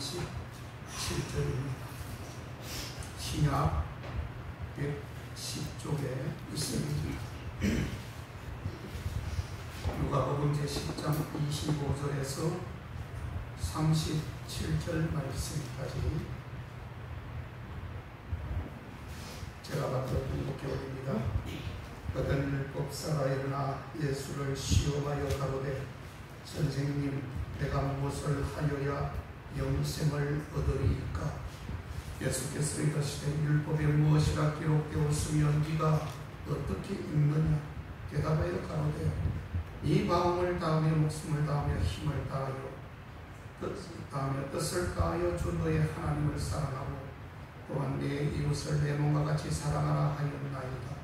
37절입니다. 신약 110쪽에 있습니다. 누가복음 제10장 25절에서 37절 말씀까지 제가 먼저 읽게 올립니다. 어떤 율법사가 일어나 예수를 시험하여 가로되 선생님, 내가 무엇을 하여야 영생을 얻으리이까? 예수께서 이르시되 율법에 무엇이라 기록되었으면 네가 어떻게 읽느냐? 대답하여 가로되 네 마음을 다하며 목숨을 다하며 힘을 다하여 뜻을 다하여 주 너의 하나님을 사랑하고 또한 네 이웃을 내 몸과 같이 사랑하라 하였나이다.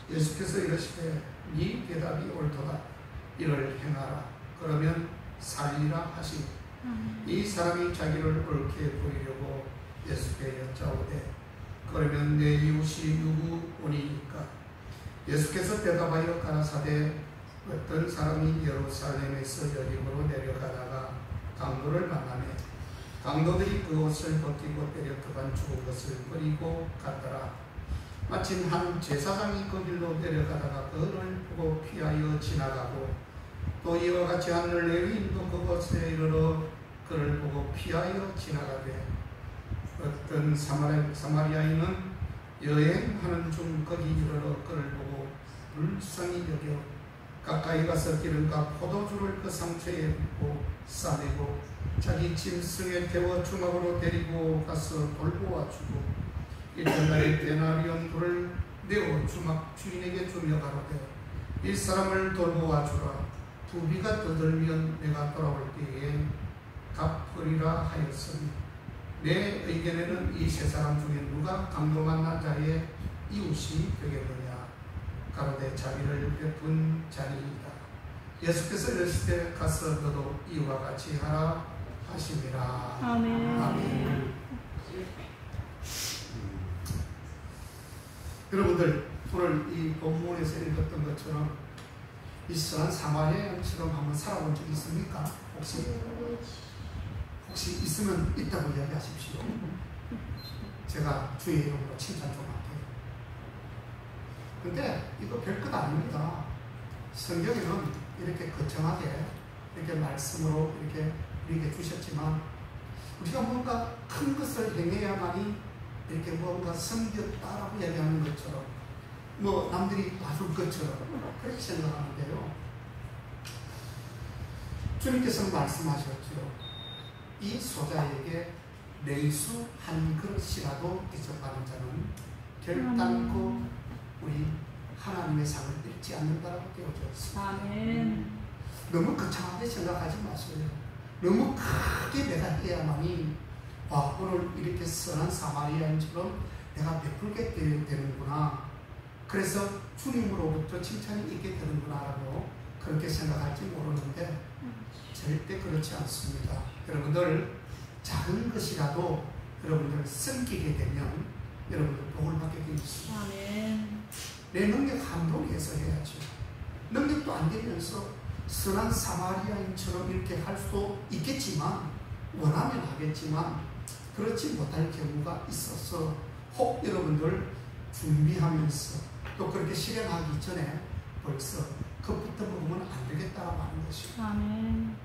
예수께서 이르시되 네 대답이 옳도다. 이를 행하라. 그러면 살리라 하시니 이 사람이 자기를 옳게 보이려고 예수께 여짜오되 그러면 내 이웃이 누구오니이까? 예수께서 대답하여 가라사대 어떤 사람이 예루살렘에서 여리고로 내려가다가 강도를 만나매 강도들이 그 옷을 벗기고 때려 그간 죽은 것을 버리고 갔더라. 마침 한 제사장이 그 길로 내려가다가 그를 보고 피하여 지나가고 또 이와 같이 한 레위인도 그곳에 이르러 그를 보고 피하여 지나가되 어떤 사마리아인은 여행하는 중 거기 이르러 그를 보고 불쌍히 여겨 가까이 가서 기름과 포도주를 그 상처에 붓고 싸매고 자기 짐승에 태워 주막으로 데리고 가서 돌보아 주고 이튿날에 데나리온 둘을 내어 주막 주인에게 주며 가로되 이 사람을 돌보아 주라. 부비가 떠들면 내가 돌아올 때에 갚으리라 하였으니 내 의견에는 이 세 사람 중에 누가 강도 만난 자의 이웃이 되겠느냐? 가로되 자비를 베푼 자니이다. 예수께서 이르시되 가서 너도 이와 같이 하라 하시니라. 아멘. 아멘. 여러분들 오늘 이 본문에서 읽었던 것처럼 이 선한 사마리아인처럼 한번 살아본 적 있습니까? 혹시 있으면 있다고 이야기하십시오. 제가 주의 이름으로 칭찬 좀 할게요. 근데 이거 별것 아닙니다. 성경에는 이렇게 거창하게 이렇게 말씀으로 이렇게 우리에게 주셨지만 우리가 뭔가 큰 것을 행해야만이 이렇게 뭔가 섬겼다라고 얘기하는 것처럼 뭐 남들이 봐줄 것처럼 그렇게 생각하는데요. 주님께서는 말씀하셨죠. 이 소자에게 냉수 한 그릇이라도 대접하는 자는 결단코 우리 하나님의 상을 잃지 않는다라고 되어졌습니다. 아멘. 너무 거창하게 생각하지 마세요. 너무 크게 내가 해야만이 오늘 이렇게 선한 사마리아인처럼 내가 베풀게 되는구나. 그래서 주님으로부터 칭찬이 있게 되는구나 라고 그렇게 생각할지 모르는데 절대 그렇지 않습니다. 여러분들 작은 것이라도 여러분들 섬기게 되면 여러분들 복을 받게 되어 있습니다. 아멘. 내 능력 한도에서 해야죠. 능력도 안 되면서 선한 사마리아인처럼 이렇게 할 수도 있겠지만 원하면 하겠지만 그렇지 못할 경우가 있어서 혹 여러분들 준비하면서 또 그렇게 실행하기 전에 벌써 그부터 먹으면 안 되겠다고 하는 것이죠. 아멘.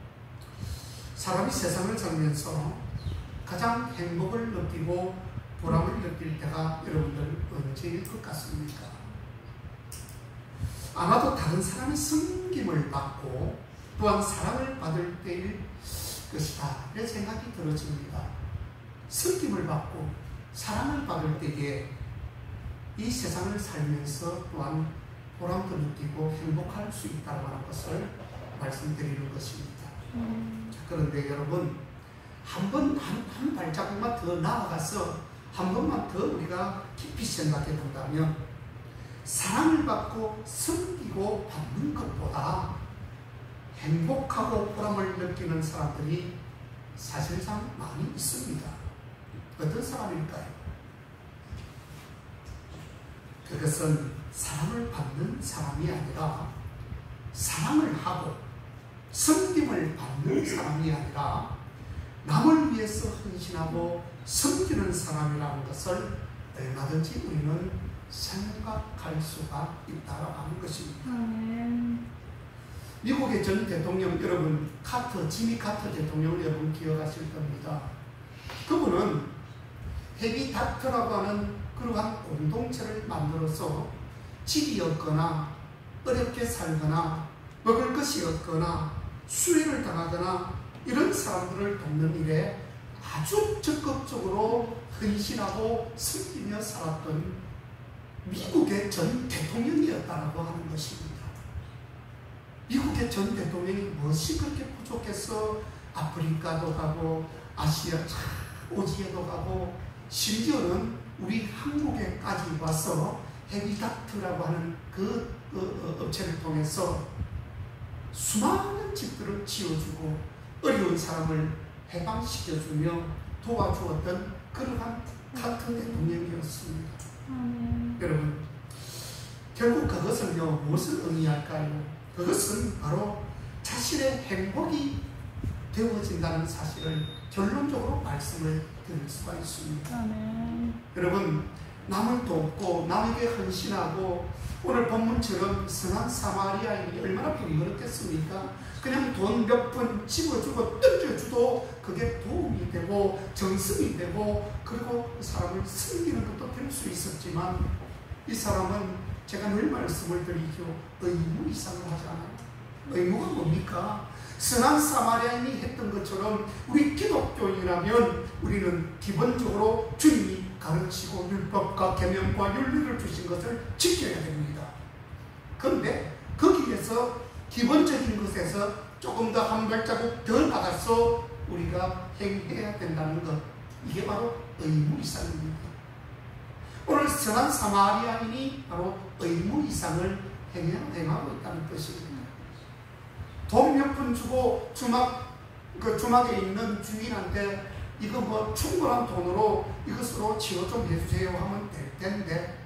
사람이 세상을 살면서 가장 행복을 느끼고 보람을 느낄 때가 여러분들 언제일 것 같습니까? 아마도 다른 사람의 섬김을 받고 또한 사랑을 받을 때일 것이다. 이런 생각이 들어집니다. 섬김을 받고 사랑을 받을 때에 이 세상을 살면서 또한 보람도 느끼고 행복할 수 있다고 하는 것을 말씀드리는 것입니다. 자, 그런데 여러분 한 발자국만 더 나아가서 한 번만 더 우리가 깊이 생각해 본다면 사랑을 받고 섬기고 받는 것보다 행복하고 보람을 느끼는 사람들이 사실상 많이 있습니다. 어떤 사람일까요? 그것은 사랑을 받는 사람이 아니라 사랑을 하고 섬김을 받는 사람이 아니라 남을 위해서 헌신하고 섬기는 사람이라는 것을 얼마든지 우리는 생각할 수가 있다고 하는 것입니다. 미국의 전 대통령 여러분 지미 카터 대통령을 여러분 기억하실 겁니다. 그분은 헤비닥터라고 하는 그러한 공동체를 만들어서 집이 없거나 어렵게 살거나 먹을 것이 없거나 수혜를 당하거나 이런 사람들을 돕는 일에 아주 적극적으로 헌신하고 섬기며 살았던 미국의 전 대통령이었다고 하는 것입니다. 미국의 전 대통령이 무엇이 그렇게 부족해서 아프리카도 가고 아시아 오지에도 가고 심지어는 우리 한국에까지 와서 헤비닥트라고 하는 그 업체를 통해서 수많은 집들을 지어주고 어려운 사람을 해방시켜주며 도와주었던 그러한 카터 대통령이었습니다. 여러분, 결국 그것은요 무엇을 의미할까요? 그것은 바로 자신의 행복이 되어진다는 사실을 결론적으로 말씀을 드릴 수가 있습니다. 여러분, 남을 돕고 남에게 헌신하고 오늘 본문처럼 선한 사마리아인이 얼마나 보기 어렵겠습니까? 그냥 돈 몇 푼 집어주고 던져주도 그게 도움이 되고 정성이 되고 그리고 그 사람을 섬기는 것도 될 수 있었지만 이 사람은 제가 늘 말씀을 드리죠. 의무 이상을 하잖아요. 의무가 뭡니까? 선한 사마리아인이 했던 것처럼 우리 기독교인이라면 우리는 기본적으로 주님이 가르치고 율법과 계명과 윤리를 주신 것을 지켜야 됩니다. 그런데 거기에서 기본적인 것에서 조금 더 한 발자국 더 나가서 우리가 행해야 된다는 것, 이게 바로 의무 이상입니다. 오늘 선한 사마리아인이 바로 의무 이상을 행하고 있다는 것입니다. 돈 몇 푼 주고 주막에 있는 주인한테 이거 뭐 충분한 돈으로 이것으로 치료 좀 해주세요 하면 될 텐데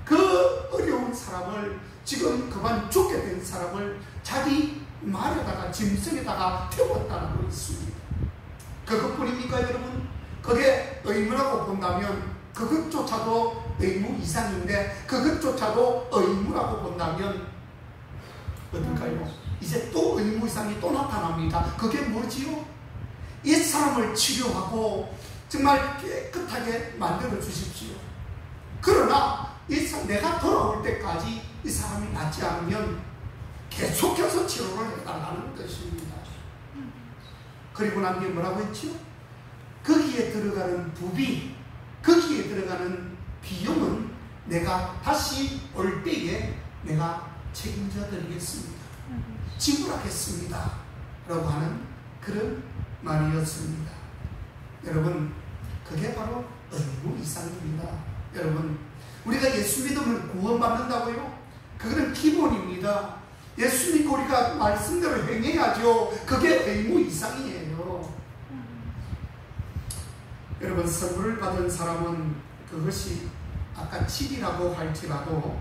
그 어려운 사람을 지금 그만 죽게 된 사람을 자기 말에다가 짐승에다가 태웠다고 있습니다. 그것뿐입니까 여러분? 그게 의무라고 본다면 그것조차도 의무 이상인데 그것조차도 의무라고 본다면 어떨까요? 이제 또 의무 이상이 또 나타납니다. 그게 뭐지요? 이 사람을 치료하고 정말 깨끗하게 만들어 주십시오. 그러나 내가 돌아올 때까지 이 사람이 낫지 않으면 계속해서 치료를 해달라는 것입니다. 그리고 난 뒤에 뭐라고 했죠? 거기에 들어가는 부비, 거기에 들어가는 비용은 내가 다시 올 때에 내가 책임져 드리겠습니다. 지불하겠습니다. 라고 하는 그런 말이었습니다. 여러분, 그게 바로 의무 이상입니다. 여러분, 우리가 예수 믿으면 구원받는다고요? 그거는 기본입니다. 예수 믿고 우리가 말씀대로 행해야죠. 그게 의무 이상이에요. 여러분, 선물을 받은 사람은 그것이 아까 칩이라고 할지라도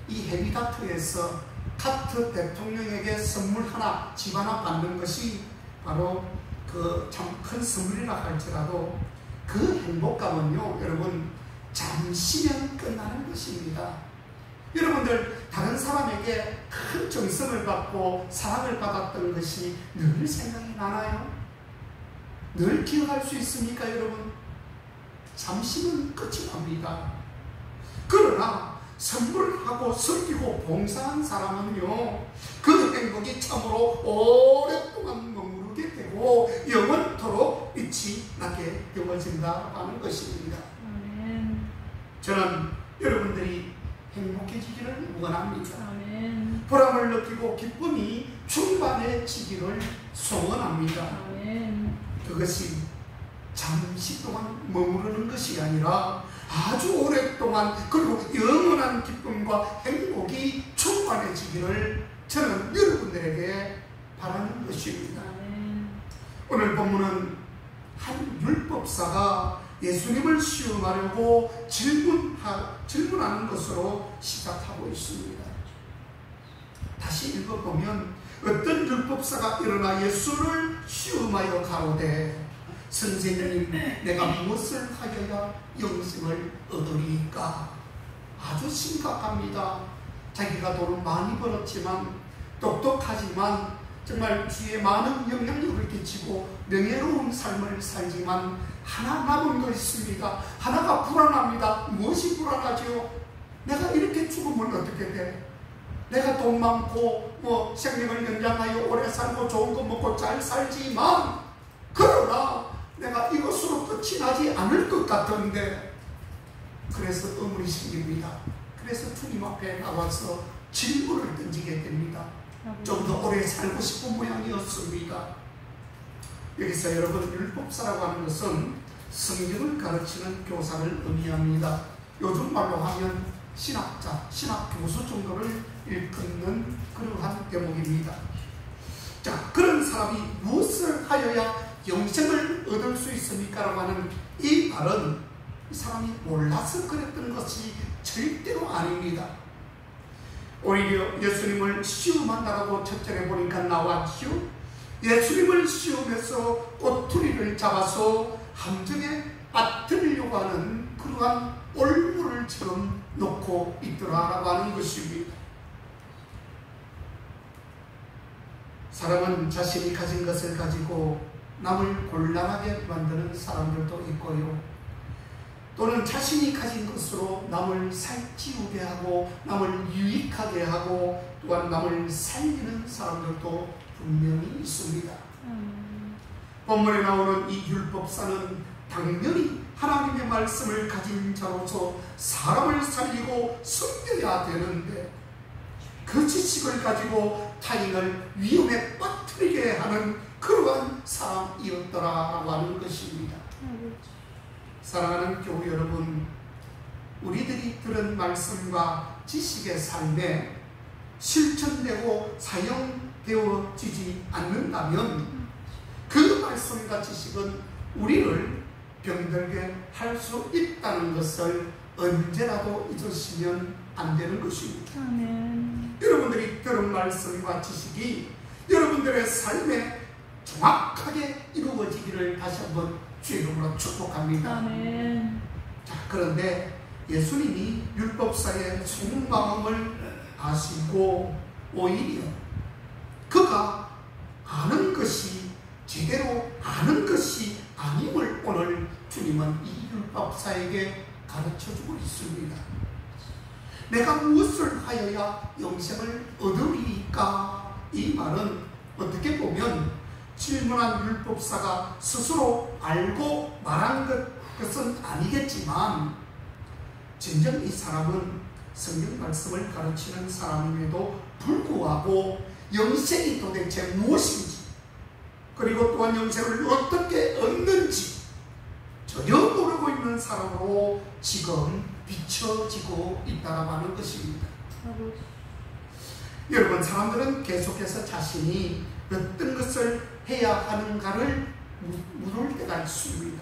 이 헤비닥트에서 카터 대통령에게 선물 하나, 집 하나 받는 것이 바로 그 참 큰 선물이라 할지라도 그 행복감은요, 여러분, 잠시면 끝나는 것입니다. 여러분들, 다른 사람에게 큰 정성을 받고 사랑을 받았던 것이 늘 생각이 나나요? 늘 기억할 수 있습니까, 여러분? 잠시면 끝이 납니다. 그러나 선물하고 섬기고 봉사한 사람은요, 그 행복이 참으로 오랫동안 머무르게 되고 영원토록 빛이 나게 되어진다고 하는 것입니다. 저는 여러분들이 행복해지기를 원합니다. 보람을 느끼고 기쁨이 충만해지기를 소원합니다. 그것이 잠시 동안 머무르는 것이 아니라 아주 오랫동안 그리고 영원한 기쁨과 행복이 충만해지기를 저는 여러분들에게 바라는 것입니다. 오늘 본문은 한 율법사가 예수님을 시험하려고 질문하는 것으로 시작하고 있습니다. 다시 읽어보면 어떤 율법사가 일어나 예수를 시험하여 가로되 선생님, 내가 무엇을 하여야 영생을 얻으리까? 아주 심각합니다. 자기가 돈을 많이 벌었지만, 똑똑하지만, 정말 주위에 많은 영향력을 끼치고 명예로운 삶을 살지만 하나 남은 거 있습니다. 하나가 불안합니다. 무엇이 불안하지요? 내가 이렇게 죽으면 어떻게 돼? 내가 돈 많고 생명을 연장하여 오래 살고 좋은 거 먹고 잘 살지만, 그러나 내가 이것으로 끝이 나지 않을 것 같은데, 그래서 의문이 생깁니다. 그래서 주님 앞에 나와서 질문을 던지게 됩니다. 좀 더 오래 살고 싶은 모양이었습니다. 여기서 여러분, 율법사라고 하는 것은 성경을 가르치는 교사를 의미합니다. 요즘 말로 하면 신학자, 신학교수 정도를 일컫는 그러한 대목입니다. 자, 그런 사람이 무엇을 하여야 영생을 얻을 수 있습니까? 라고 하는 이 말은 이 사람이 몰라서 그랬던 것이 절대로 아닙니다. 오히려 예수님을 시험한다라고 첫절에 보니까 나왔죠. 예수님을 시험해서 꼬투리를 잡아서 함정에 빠뜨리려고 하는 그러한 올무를처럼 놓고 있더라라고 하는 것입니다. 사람은 자신이 가진 것을 가지고 남을 곤란하게 만드는 사람들도 있고요, 또는 자신이 가진 것으로 남을 살찌우게 하고 남을 유익하게 하고 또한 남을 살리는 사람들도 분명히 있습니다. 본문에 나오는 이 율법사는 당연히 하나님의 말씀을 가진 자로서 사람을 살리고 섬겨야 되는데, 그 지식을 가지고 타인을 위험에 빠뜨리게 하는 그러한 사람이었더라라고 하는 것입니다. 사랑하는 교우 여러분, 우리들이 들은 말씀과 지식의 삶에 실천되고 사용되어지지 않는다면 그 말씀과 지식은 우리를 병들게 할 수 있다는 것을 언제라도 잊으시면 안 되는 것입니다. 여러분들이 들은 말씀과 지식이 여러분들의 삶에 정확하게 이루어지기를 다시 한번 주의 이름으로 축복합니다. 아멘. 자, 그런데 예수님이 율법사의 속마음을 아시고 오히려 그가 아는 것이 제대로 아는 것이 아님을 오늘 주님은 이 율법사에게 가르쳐주고 있습니다. 내가 무엇을 하여야 영생을 얻으리까? 이 말은 어떻게 보면 질문한 율법사가 스스로 알고 말한 것은 아니겠지만, 진정 이 사람은 성경 말씀을 가르치는 사람임에도 불구하고 영생이 도대체 무엇인지, 그리고 또한 영생을 어떻게 얻는지 전혀 모르고 있는 사람으로 지금 비춰지고 있다고 하는 것입니다. 여러분, 사람들은 계속해서 자신이 어떤 것을 해야 하는가를 물을 때가 있습니다.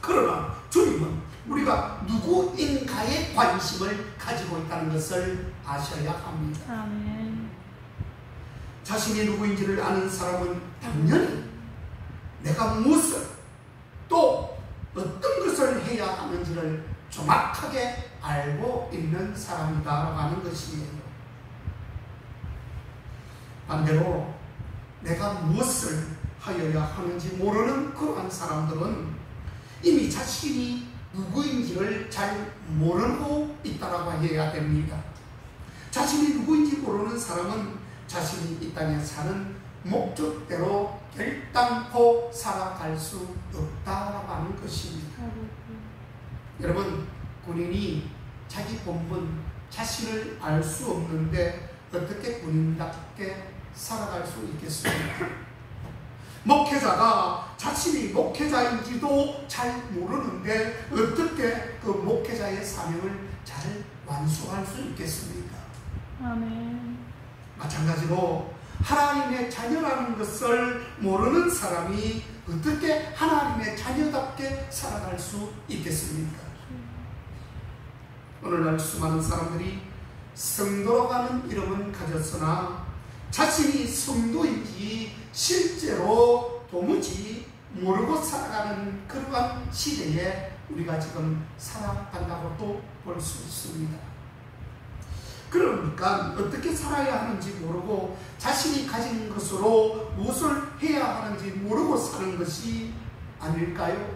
그러나 주님은 우리가 누구인가에 관심을 가지고 있다는 것을 아셔야 합니다. 아멘. 자신이 누구인지를 아는 사람은 당연히 내가 무엇을 또 어떤 것을 해야 하는지를 정확하게 알고 있는 사람이다라고 하는 것이에요. 반대로 내가 무엇을 하여야 하는지 모르는 그러한 사람들은 이미 자신이 누구인지를 잘 모르고 있다라고 해야 됩니다. 자신이 누구인지 모르는 사람은 자신이 이 땅에 사는 목적대로 결단코 살아갈 수 없다라고 하는 것입니다. 여러분, 군인이 자기 본분, 자신을 알 수 없는데 어떻게 군인답게 살아갈 수 있겠습니까? 목회자가 자신이 목회자인지도 잘 모르는데 어떻게 그 목회자의 사명을 잘 완수할 수 있겠습니까? 아멘. 마찬가지로 하나님의 자녀라는 것을 모르는 사람이 어떻게 하나님의 자녀답게 살아갈 수 있겠습니까? 오늘날 수많은 사람들이 성도라고 하는 이름은 가졌으나 자신이 성도인지 실제로 도무지 모르고 살아가는 그러한 시대에 우리가 지금 살아간다고 또 볼 수 있습니다. 그러니까 어떻게 살아야 하는지 모르고 자신이 가진 것으로 무엇을 해야 하는지 모르고 사는 것이 아닐까요?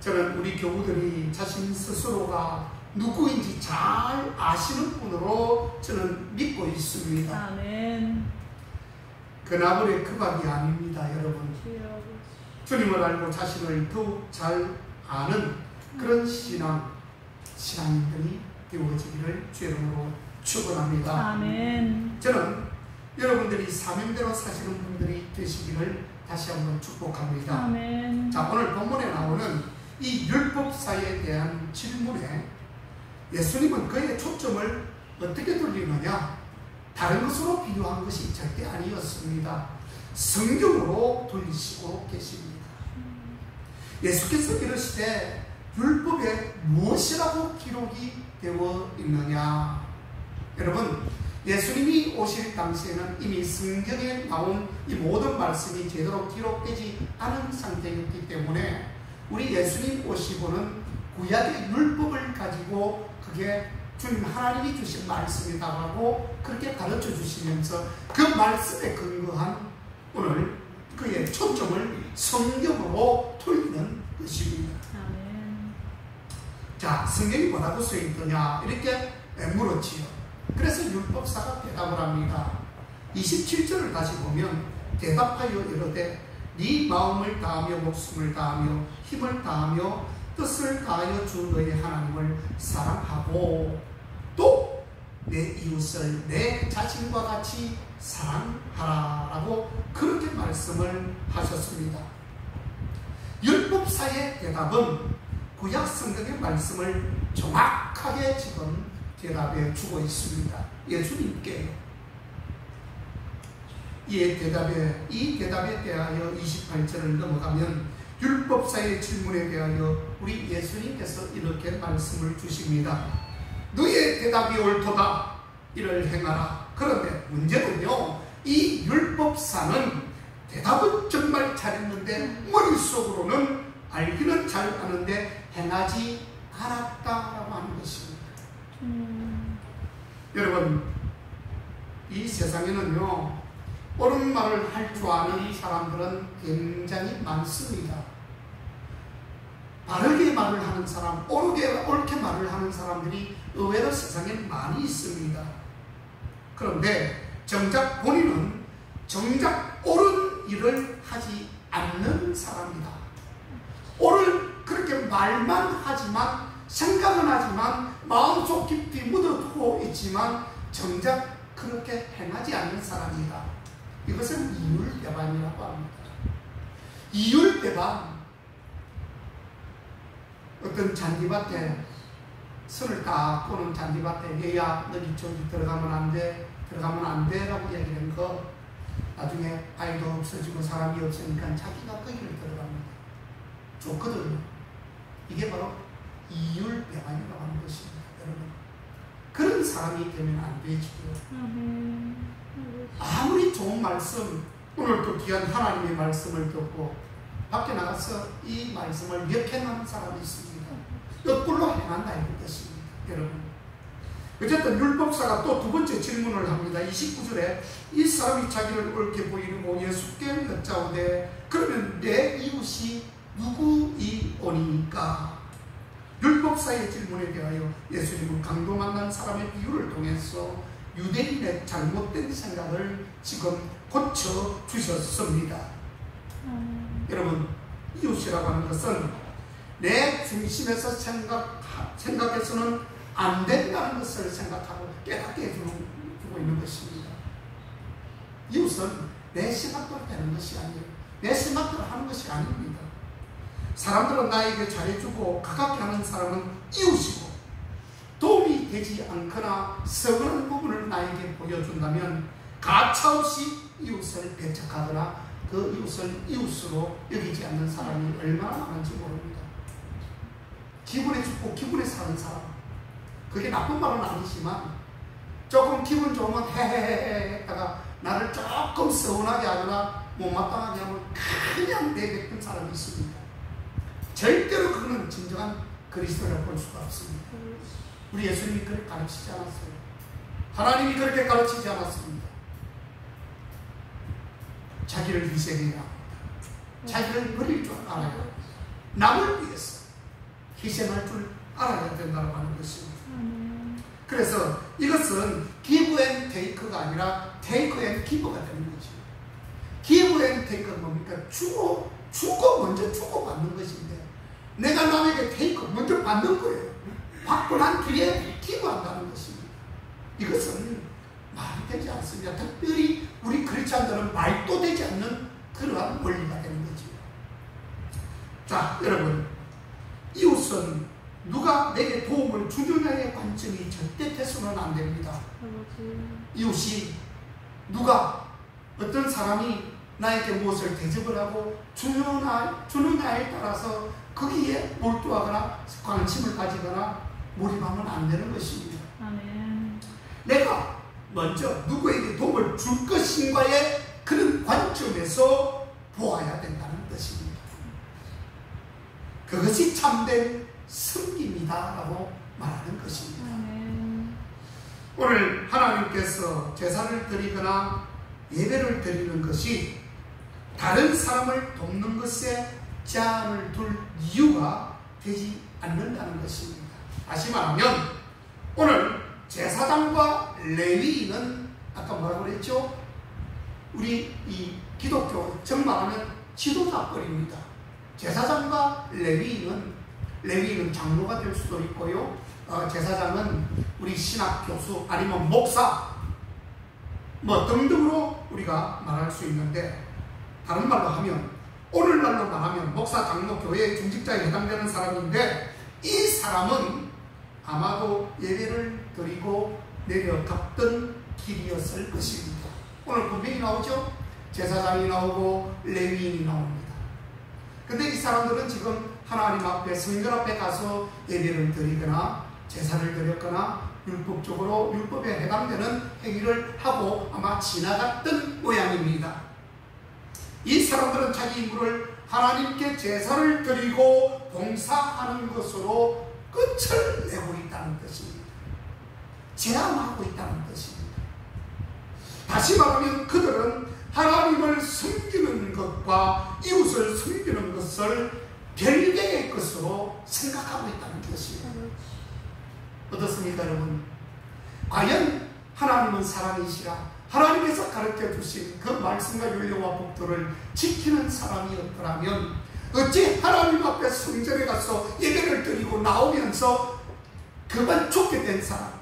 저는 우리 교우들이 자신 스스로가 누구인지 잘 아시는 분으로 저는 믿고 있습니다. 아멘. 그나물의 그밥이 아닙니다, 여러분. 주님을 알고 자신을 더욱 잘 아는 그런 신앙인들이 되어지기를 주의 이름으로 축원합니다. 아멘. 저는 여러분들이 사명대로 사시는 분들이 되시기를 다시 한번 축복합니다. 아멘. 자, 오늘 본문에 나오는 이 율법사에 대한 질문에 예수님은 그의 초점을 어떻게 돌리느냐? 다른 것으로 비유한 것이 절대 아니었습니다. 성경으로 돌리시고 계십니다. 예수께서 이르시되 율법에 무엇이라고 기록이 되어 있느냐? 여러분, 예수님이 오실 당시에는 이미 성경에 나온 이 모든 말씀이 제대로 기록되지 않은 상태였기 때문에 우리 예수님 오시고는 구약의 율법을 가지고 그게 주님 하나님이 주신 말씀이다라고 그렇게 가르쳐 주시면서 그 말씀에 근거한 오늘 그의 초점을 성경으로 돌리는 것입니다. 아멘. 자, 성경이 뭐라고 써있더냐 이렇게 물었지요. 그래서 율법사가 대답을 합니다. 27절을 다시 보면 대답하여 이르되 네 마음을 다하며 목숨을 다하며 힘을 다하며 뜻을 다하여 주 너의 하나님을 사랑하고 또 내 이웃을 내 자신과 같이 사랑하라라고 그렇게 말씀을 하셨습니다. 율법사의 대답은 구약 성경의 말씀을 정확하게 지금 대답해 주고 있습니다. 예수님께 이 대답에 대하여 28절을 넘어가면 율법사의 질문에 대하여 우리 예수님께서 이렇게 말씀을 주십니다. 너의 대답이 옳도다. 이를 행하라. 그런데 문제는요, 이 율법사는 대답은 정말 잘했는데 머릿속으로는 알기는 잘 아는데 행하지 않았다라고 하는 것입니다. 여러분, 이 세상에는요 옳은 말을 할 줄 아는 사람들은 굉장히 많습니다. 바르게 말을 하는 사람, 옳게 말을 하는 사람들이 의외로 세상에 많이 있습니다. 그런데 정작 본인은 정작 옳은 일을 하지 않는 사람이다. 그렇게 말만 하지만 생각은 하지만 마음속 깊이 묻어두고 있지만 정작 그렇게 행하지 않는 사람이다. 이것은 이율배반이라고 합니다. 이율배반. 어떤 잔디밭에 선을 딱 꼬는 잔디밭에 얘야 너희 저기 들어가면 안 돼 라고 얘기하는 거 나중에 아이도 없어지고 사람이 없으니까 자기가 거기를 들어갑니다. 좋거든요. 이게 바로 이율배반이라고 하는 것입니다. 여러분, 그런 사람이 되면 안 되지요. 아무리 좋은 말씀, 오늘 또 귀한 하나님의 말씀을 듣고 밖에 나가서 이 말씀을 역행하는 사람이 있습니다. 옆불로 행한다 이런 것입니다. 여러분, 어쨌든 율법사가 또 두 번째 질문을 합니다. 29절에 이 사람이 자기를 옳게 보이고 예수께 여짜오되 그러면 내 이웃이 누구이오니까? 율법사의 질문에 대하여 예수님은 강도 만난 사람의 비유를 통해서 유대인의 잘못된 생각을 지금 고쳐주셨습니다. 여러분, 이웃이라고 하는 것은 내 중심에서 생각해서는 안 된다는 것을 생각하고 깨닫게 해주고 있는 것입니다. 이웃은 내 생각대로 되는 것이 아니에요. 내 생각대로 하는 것이 아닙니다. 사람들은 나에게 잘해주고 가깝게 하는 사람은 이웃이고 도움이 되지 않거나 서운한 부분을 나에게 보여준다면 가차없이 이웃을 배척하거나 그 이웃을 이웃으로 여기지 않는 사람이 얼마나 많은지 모릅니다. 기분에 죽고 기분에 사는 사람, 그게 나쁜 말은 아니지만 조금 기분 좋으면 헤헤헤헤 했다가 나를 조금 서운하게 하거나 못마땅하게 하면 그냥 내뱉은 사람이 있습니다. 절대로 그거는 진정한 그리스도라고 볼 수가 없습니다. 우리 예수님이 그렇게 가르치지 않았어요. 하나님이 그렇게 가르치지 않았습니다. 자기를 희생해야 합니다. 자기를 버릴 줄 알아야 합니다. 남을 위해서 희생할 줄 알아야 된다고 하는 것입니다. 그래서 이것은 give and take가 아니라 take and give가 되는 거죠. give and take가 뭡니까? 주고 먼저 주고받는 것인데 내가 남에게 take 먼저 받는 거예요. 받고 난 뒤에 기부한다는 것입니다. 이것은 말이 되지 않습니다. 특별히 우리 크리스찬들은 말도 되지 않는 그러한 원리가 되는 거죠. 자, 여러분, 이웃은 누가 내게 도움을 주느냐의 관점이 절대 돼서는 안 됩니다. 이웃이 누가 어떤 사람이 나에게 무엇을 대접을 하고 주느냐에 따라서 거기에 몰두하거나 관심을 가지거나 몰입하면 안 되는 것입니다. 아멘. 내가 먼저 누구에게 도움을 줄 것인가의 그런 관점에서 보아야 된다는 것입니다. 그것이 참된 섬김이다라고 말하는 것입니다. 아멘. 오늘 하나님께서 제사를 드리거나 예배를 드리는 것이 다른 사람을 돕는 것에 제한을 둘 이유가 되지 않는다는 것입니다. 다시 말하면 오늘 제사장과 레위인은 아까 뭐라고 그랬죠? 우리 이 기독교 정말하면 지도자뻘입니다. 제사장과 레위인은 장로가 될 수도 있고요. 제사장은 우리 신학 교수 아니면 목사 뭐 등등으로 우리가 말할 수 있는데, 다른 말로 하면 오늘날로 말하면 목사, 장로, 교회 중직자에 해당되는 사람인데, 이 사람은 아마도 예배를 드리고 내려갔던 길이었을 것입니다. 오늘 분명히 나오죠? 제사장이 나오고 레위인이 나옵니다. 근데 이 사람들은 지금 하나님 앞에, 성전 앞에 가서 예배를 드리거나 제사를 드렸거나 율법적으로 율법에 해당되는 행위를 하고 아마 지나갔던 모양입니다. 이 사람들은 자기 인구를 하나님께 제사를 드리고 봉사하는 것으로 끝을 내고 있다는 것입니다. 제한하고 있다는 것입니다. 다시 말하면 그들은 하나님을 섬기는 것과 이웃을 섬기는 것을 별개의 것으로 생각하고 있다는 것입니다. 어떻습니까, 여러분? 과연 하나님은 사랑이시라 하나님께서 가르쳐 주신 그 말씀과 윤리와 법도를 지키는 사람이었더라면 어찌 하나님 앞에 성전에 가서 예배를 드리고 나오면서 그만 죽게 된 사람,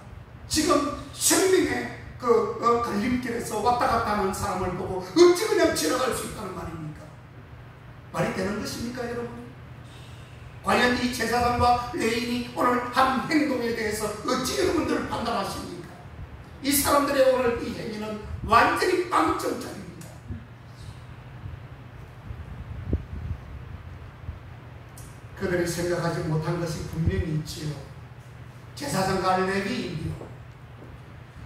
지금 생명의 그 갈림길에서 왔다 갔다 하는 사람을 보고 어찌 그냥 지나갈 수 있다는 말입니까? 말이 되는 것입니까, 여러분? 과연 이 제사장과 레위인이 오늘 한 행동에 대해서 어찌 여러분들 판단하십니까? 이 사람들의 오늘 이 행위는 완전히 빵점짜리입니다. 그들이 생각하지 못한 것이 분명히 있지요. 제사장과 레위인이요,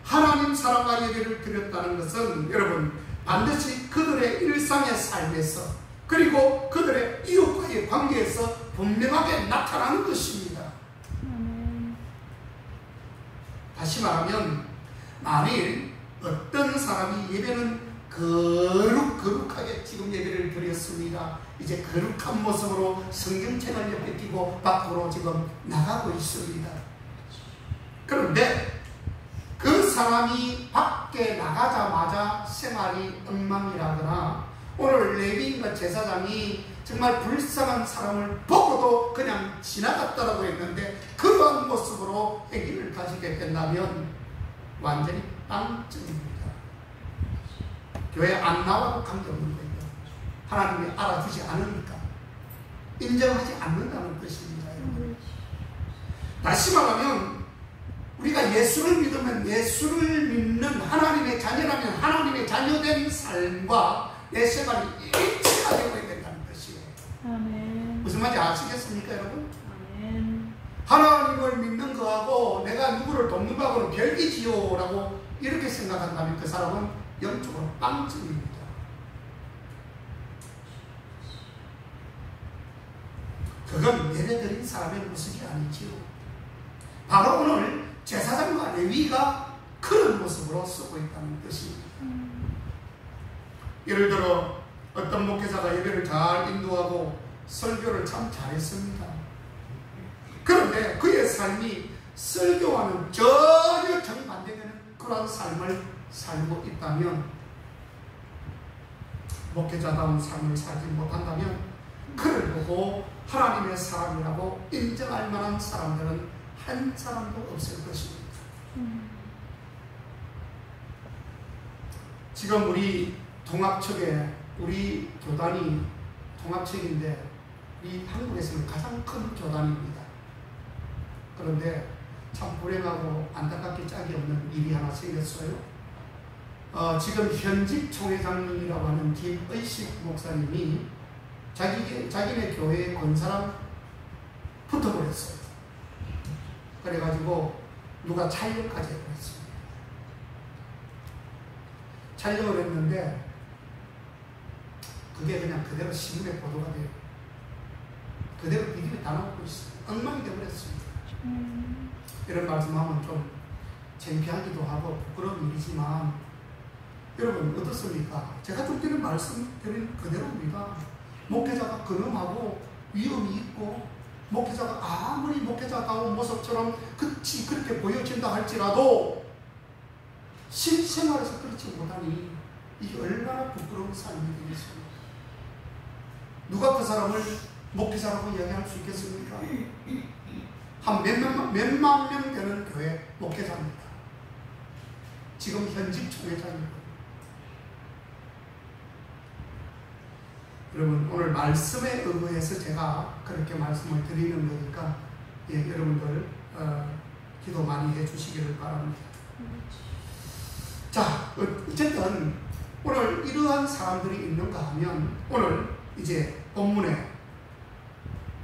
하나님 사랑과 예배를 드렸다는 것은 여러분 반드시 그들의 일상의 삶에서 그리고 그들의 이웃과의 관계에서 분명하게 나타나는 것입니다. 다시 말하면 만일 어떤 사람이 예배는 거룩하게 지금 예배를 드렸습니다. 이제 거룩한 모습으로 성경책을 옆에 띄고 밖으로 지금 나가고 있습니다. 그런데 그 사람이 밖에 나가자마자 생활이 엉망이라거나 오늘 레위인과 제사장이 정말 불쌍한 사람을 보고도 그냥 지나갔다라고 했는데 그러한 모습으로 행위를 가지게 된다면 완전히 빵점입니다. 교회 안 나와도 관계없는 거예요. 하나님이 알아주지 않으니까, 인정하지 않는다는 뜻입니다. 다시 말하면 우리가 예수를 믿으면 예수를 믿는 하나님의 자녀라면 하나님의 자녀된 삶과 내 생활이 일치가 되어야 된다는 것이에요. 아멘. 무슨 말인지 아시겠습니까, 여러분? 아멘. 하나님을 믿는 거하고 내가 누구를 돕는 거하고는 별개지요 라고 이렇게 생각한다면 그 사람은 영적으로 빵점입니다. 그건 예배드린 사람의 모습이 아니지요. 바로 오늘 제사장과 레위가 그런 모습으로 쓰고 있다는 뜻입니다. 예를 들어 어떤 목회자가 예배를 잘 인도하고 설교를 참 잘했습니다. 그런데 그의 삶이 설교와는 전혀 정반대되는 그러한 삶을 살고 있다면, 목회자다운 삶을 살지 못한다면 그를 보고 하나님의 사람이라고 인정할 만한 사람들은 한 사람도 없을 것입니다. 지금 우리 동학척에, 우리 교단이 동학척인데 이 한국에서는 가장 큰 교단입니다. 그런데 참 불행하고 안타깝게 짝이 없는 일이 하나 생겼어요. 지금 현직 총회장님이라고 하는 김의식 목사님이 자기네 교회에 건사람 붙어버렸어요. 그래가지고 누가 촬영까지 해버렸습니다. 촬영을 했는데 그게 그냥 그대로 신문에 보도가 돼요. 그대로 비디오에 다 나오고 있어요. 엉망이 되어버렸습니다. 이런 말씀하면 좀 창피하기도 하고 부끄러운 일이지만, 여러분 어떻습니까? 제가 좀 드린 말씀 드린 그대로입니다. 목회자가 근엄하고 위험이 있고, 목회자가 아무리 목회자다운 모습처럼 그렇게 보여진다 할지라도 실생활에서 그렇지 못하니 이게 얼마나 부끄러운 삶이 되겠습니까? 누가 그 사람을 목회자라고 이야기할 수 있겠습니까? 한 몇만 명 되는 교회 목회자입니다. 지금 현직 총회장입니다. 여러분, 오늘 말씀에 의거해서 제가 그렇게 말씀을 드리는 거니까 여러분들 기도 많이 해주시기를 바랍니다. 자, 어쨌든 오늘 이러한 사람들이 있는가 하면, 오늘 이제 본문에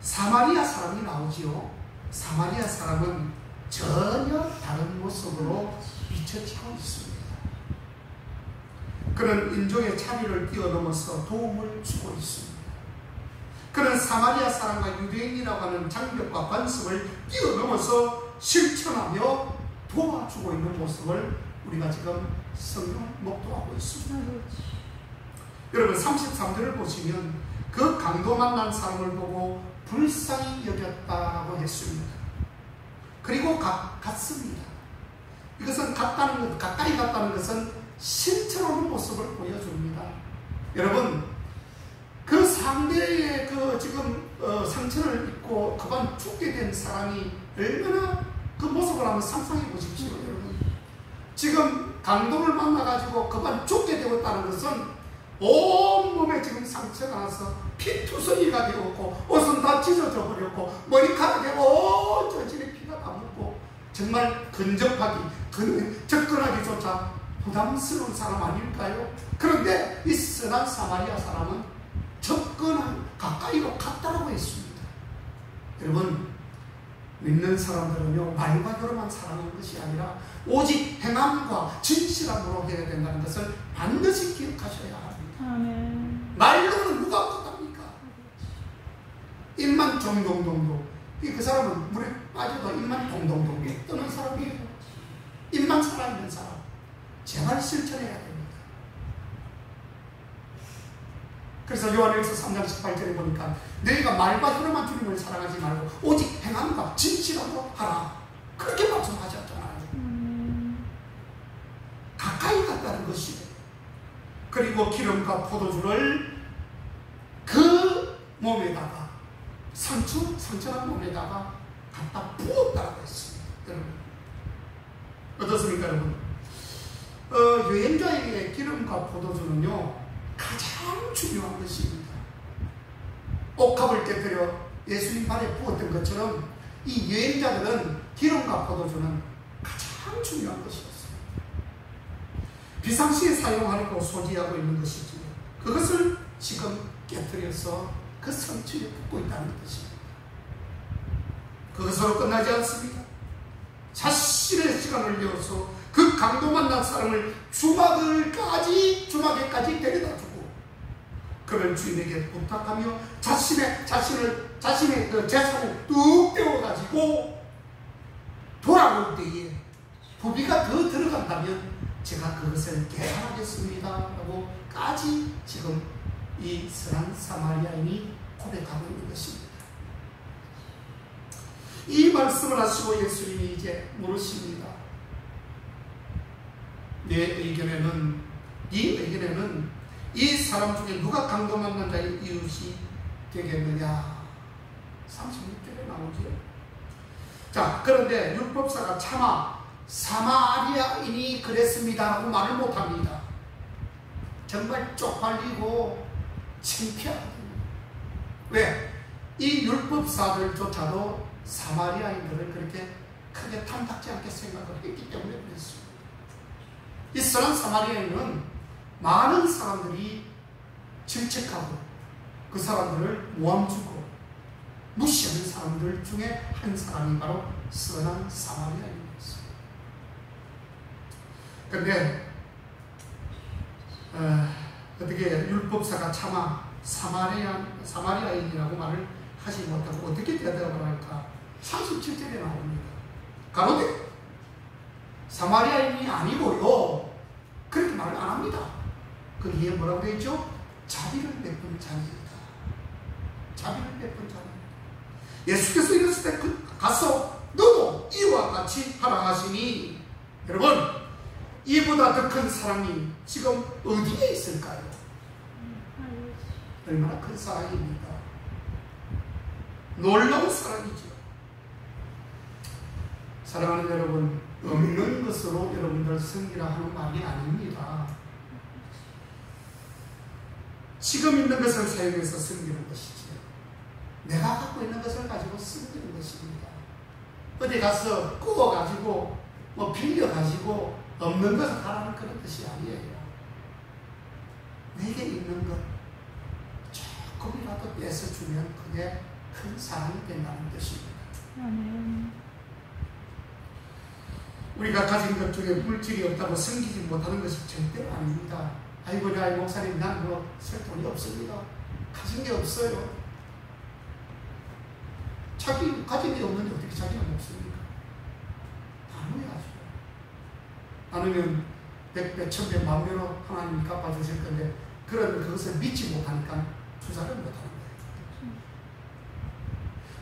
사마리아 사람이 나오지요. 사마리아 사람은 전혀 다른 모습으로 비춰지고 있습니다. 그는 인종의 차이를 뛰어넘어서 도움을 주고 있습니다. 그는 사마리아 사람과 유대인이라고 하는 장벽과 관습을 뛰어넘어서 실천하며 도와주고 있는 모습을 우리가 지금 성경 목도하고 있습니다. 여러분 33절을 보시면 그 강도 만난 사람을 보고 불쌍히 여겼다고 했습니다. 그리고 갔습니다. 이것은 가까이 갔다는 것은 실천하는 모습을 보여줍니다. 여러분, 그 상대의 지금 상처를 입고 그만 죽게 된 사람이 얼마나 그 모습을 한번 상상해 보십시오. 여러분, 지금 강도를 만나가지고 그만 죽게 되었다는 것은 온몸에 지금 상처가 나서 피투성이가 되었고, 옷은 다 찢어져 버렸고, 머리카락에 온 전신에 피가 다 묻고, 정말 접근하기조차 부담스러운 사람 아닐까요? 그런데 이 선한 사마리아 사람은 가까이로 갔다라고 했습니다. 여러분, 믿는 사람들은요, 말과로만 살아가는 것이 아니라 오직 행함과 진실함으로 해야 된다는 것을 반드시 기억하셔야 합니다. 아멘. 말로는 누가 어떡합니까? 입만 동동동동. 그 사람은 물에 빠져도 입만 동동동 떠는 사람이에요. 입만 살아있는 사람. 제발 실천해야 됩니다. 그래서 요한일서 3장 18절에 보니까 너희가 말과 혀로만 주님을 사랑하지 말고 오직 행함과 진실함으로 하라. 그렇게 말씀하셨잖아요. 가까이 갔다는 것이에요. 그리고 기름과 포도주를 그 몸에다가 상처난 몸에다가 갖다 부었다고 했습니다. 여러분 어떻습니까, 여러분? 여행자에게 기름과 포도주는요 가장 중요한 것입니다. 옥합을 깨뜨려 예수님 발에 부었던 것처럼 이 여행자들은 기름과 포도주는 가장 중요한 것이었어요. 비상시에 사용하려고 소지하고 있는 것이지요. 그것을 지금 깨뜨려서 그 상처에 붓고 있다는 것입니다. 그것으로 끝나지 않습니다. 자신의 시간을 내어서 그 강도 만난 사람을 주막에까지 데려다 주고, 그를 주인에게 부탁하며 자신의 그 재산을 뚝 떼어가지고 돌아올 때에 부비가 더 들어간다면 제가 그것을 계산하겠습니다 라고까지 지금 이 선한 사마리아인이 고백하고 있는 것입니다. 이 말씀을 하시고 예수님이 이제 물으십니다. 내 의견에는 이 사람 중에 누가 강도 만난 자의 이웃이 되겠느냐. 36절에 나오죠. 자, 그런데 율법사가 차마 사마리아인이 그랬습니다라고 말을 못합니다. 정말 쪽팔리고 창피하거든요. 왜? 이 율법사들조차도 사마리아인들을 그렇게 크게 탐탁지 않게 생각을 했기 때문에 그랬습니다. 이 선한 사마리아인은 많은 사람들이 질책하고 그 사람들을 모함주고 무시하는 사람들 중에 한 사람이 바로 선한 사마리아인이었습니다. 그런데 어떻게 율법사가 차마 사마리아인이라고 말을 하지 못하고 어떻게 대답을 할까? 37절에 나옵니다. 가로되 사마리아인이 아니고요. 그렇게 말을 안 합니다. 거기에 뭐라고 되어 있죠? 자비를 베푼 자입니다. 자비를 베푼 자입니다. 예수께서 이랬을 때 가서 너도 이와 같이 하라 하시니, 여러분 이보다 더 큰 사랑이 지금 어디에 있을까요? 얼마나 큰 사랑입니까? 놀라운 사랑이죠. 사랑하는 여러분, 없는 것으로 여러분들 승리라 하는 말이 아닙니다. 지금 있는 것을 사용해서 승리는 것이지, 내가 갖고 있는 것을 가지고 승리는 것입니다. 어디 가서 꾸어가지고 빌려가지고 없는 것을 하라는 그런 뜻이 아니에요. 내게 있는 것 조금이라도 뺏어주면 그게 큰 사랑이 된다는 뜻입니다. 우리가 가진 것 중에 물질이 없다고 섬기지 못하는 것이 절대로 아닙니다. 아이고, 목사님, 난 쓸 돈이 없습니다. 가진 게 없어요. 자기 가진 게 없는데 어떻게 자기는 없습니까? 나누어야죠. 나누면 100배, 1000배, 10,000배로 하나님이 갚아주실 건데, 그러면 그것을 믿지 못하니까 투자를 못하는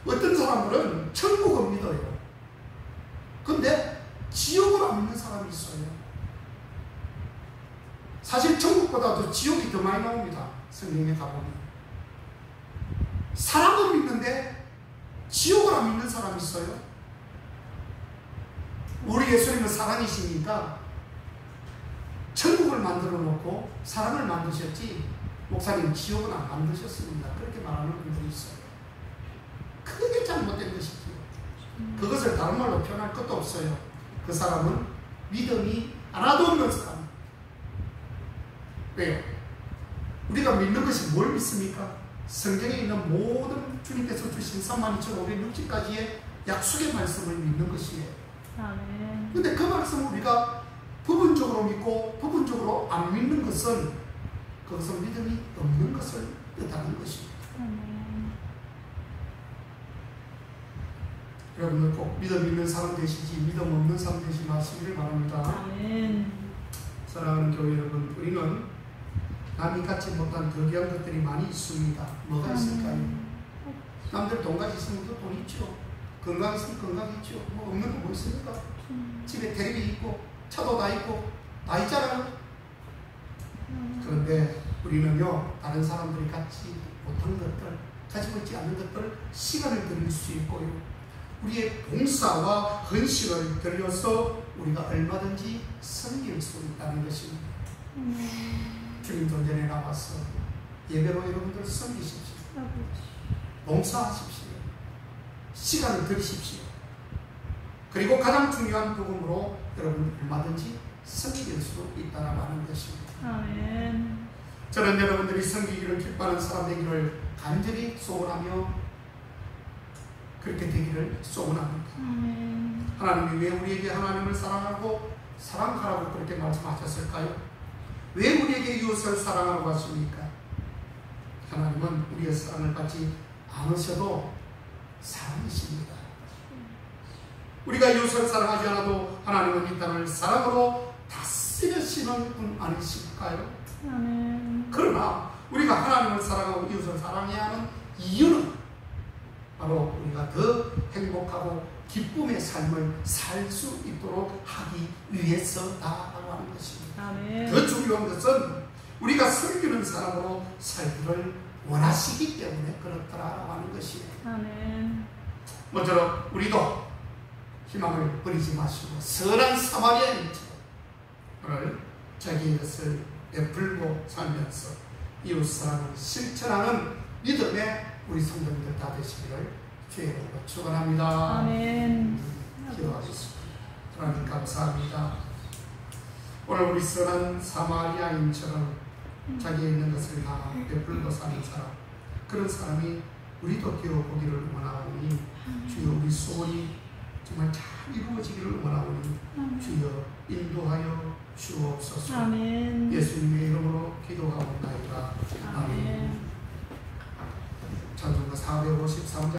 거예요. 어떤 사람들은 천국을 믿어요. 근데 지옥을 안 믿는 사람이 있어요. 사실 천국보다도 지옥이 더 많이 나옵니다. 성경에 가보면. 사랑을 믿는데 지옥을 안 믿는 사람이 있어요. 우리 예수님은 사랑이시니까 천국을 만들어 놓고 사랑을 만드셨지, 목사님 지옥은 안 만드셨습니다. 그렇게 말하는 분들이 있어요. 그게 잘못된 것이죠. 그것을 다른 말로 표현할 것도 없어요. 그 사람은 믿음이 하나도 없는 사람. 왜요? 우리가 믿는 것이 뭘 믿습니까? 성경에 있는 모든 주님께서 주신 32,560가지의 약속의 말씀을 믿는 것이에요. 그런데 그 말씀을 우리가 부분적으로 믿고 부분적으로 안 믿는 것은, 그것은 믿음이 없는 것을 뜻하는 것입니다. 여러분들 꼭 믿음 있는 사람 되시지 믿음 없는 사람 되시지 마시기를 바랍니다. 아멘. 사랑하는 교회 여러분, 우리는 남이 갖지 못한 더 귀한 것들이 많이 있습니다. 뭐가 있을까요? 남들 돈 가지 있으면 돈 있죠. 건강 있으면 건강 있죠. 없는 거 뭐 있습니까? 집에 텔레비 있고 차도 다 있고 다 있잖아요. 그런데 우리는요, 다른 사람들이 갖지 못한 것들, 가지고 있지 않는 것들 시간을 들일 수 있고요, 우리의 봉사와 헌신을 들여서 우리가 얼마든지 섬길 수 있다는 것입니다. 주님 존전에 나와서 예배로 여러분들 섬기십시오. 봉사하십시오. 시간을 들이십시오. 그리고 가장 중요한 부분으로 여러분 얼마든지 섬길 수 있다라고 하는 것입니다. 아멘. 저는 여러분들이 섬기기를 기뻐하는 사람 되기를 간절히 소원하며 그렇게 되기를 소원합니다. 하나님이 왜 우리에게 하나님을 사랑하고 사랑하라고 그렇게 말씀하셨을까요? 왜 우리에게 이웃을 사랑하라고 하십니까? 하나님은 우리의 사랑을 받지 않으셔도 사랑이십니다. 우리가 이웃을 사랑하지 않아도 하나님은 이 땅을 사랑으로 다스리시는 분 아니실까요? 아멘. 그러나 우리가 하나님을 사랑하고 이웃을 사랑해야 하는 이유는 바로 우리가 더 행복하고 기쁨의 삶을 살 수 있도록 하기 위해서다라고 하는 것입니다. 아멘. 더 중요한 것은 우리가 섬기는 사람으로 살기를 원하시기 때문에 그렇더라라고 하는 것이에요. 아멘. 모쪼록 우리도 희망을 버리지 마시고 선한 사마리아인처럼 오늘 자기의 것을 베풀고 살면서 이웃사랑을 실천하는 믿음의 우리 성도님들 다 되시기를 주의 이름으로 축원합니다. 아멘. 기도하겠습니다. 하나님 감사합니다. 오늘 우리 선한 사마리아인처럼 자기에 있는 것을 다 베풀고 사는 사람, 그런 사람이 우리도 되어보기를 원하오니 주여 우리 소원이 정말 잘 이루어지기를 원하오니 주여 인도하여 주옵소서. 아멘. 예수님의 이름으로 기도하옵나이다. 아멘. 아멘. 찬송가 453장